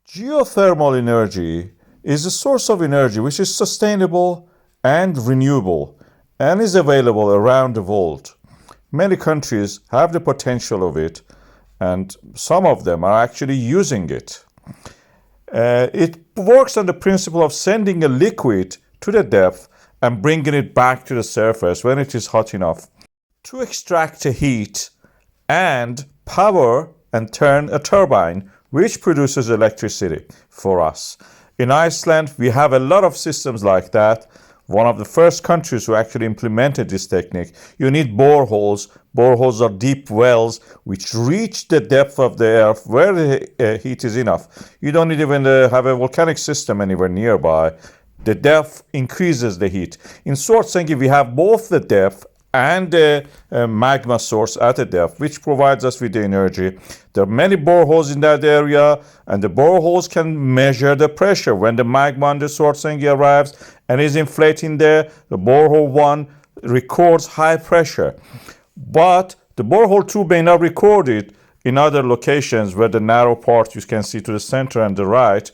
Geothermal energy is a source of energy which is sustainable and renewable and is available around the world. Many countries have the potential of it, and some of them are actually using it. It works on the principle of sending a liquid to the depth and bringing it back to the surface when it is hot enough to extract the heat and power and turn a turbine which produces electricity for us. In Iceland, we have a lot of systems like that. One of the first countries who actually implemented this technique. You need boreholes. Boreholes are deep wells which reach the depth of the earth where the heat is enough. You don't even have a volcanic system anywhere nearby. The depth increases the heat. In Svartsengi, we have both the depth and the magma source at the depth, which provides us with the energy. There are many boreholes in that area, and the boreholes can measure the pressure. When the magma on the Svartsengi arrives and is inflating there, the borehole 1 records high pressure. But the borehole 2 may not record it in other locations where the narrow part you can see to the center and the right.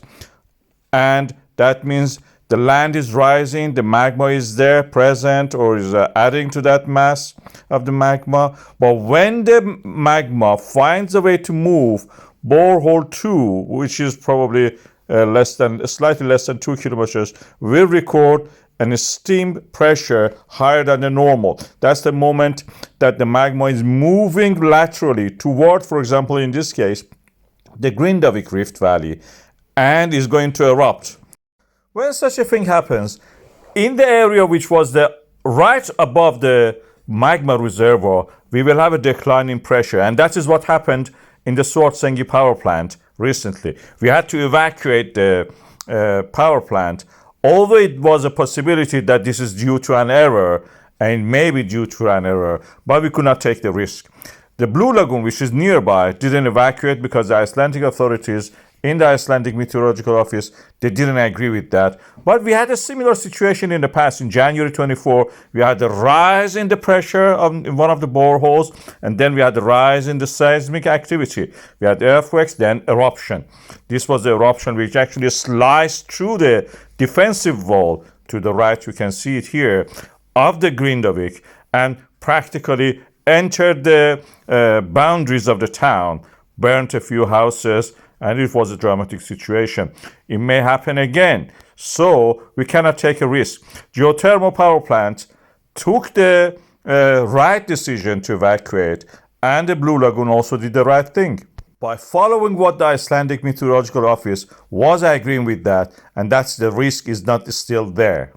And that means the land is rising, the magma is there present or is adding to that mass of the magma. But when the magma finds a way to move, borehole 2, which is probably slightly less than 2 kilometers, will record an steam pressure higher than the normal. That's the moment that the magma is moving laterally toward, for example, in this case, the Grindavik Rift Valley, and is going to erupt. When such a thing happens, in the area which was right above the magma reservoir, we will have a decline in pressure. And that is what happened in the Svartsengi power plant recently. We had to evacuate the power plant, although it was a possibility that this is due to an error and maybe due to an error, but we could not take the risk. The Blue Lagoon, which is nearby, didn't evacuate because the Icelandic authorities in the Icelandic Meteorological Office, they didn't agree with that. But we had a similar situation in the past. In January 24, we had a rise in the pressure in one of the boreholes, and then we had a rise in the seismic activity. We had earthquakes, then eruption. This was the eruption which actually sliced through the defensive wall to the right, you can see it here, of the Grindavik, and practically entered the boundaries of the town, burnt a few houses, and it was a dramatic situation. It may happen again. So we cannot take a risk. Geothermal power plants took the right decision to evacuate, and the Blue Lagoon also did the right thing by following what the Icelandic Meteorological Office was agreeing with that, and that's the risk is not still there.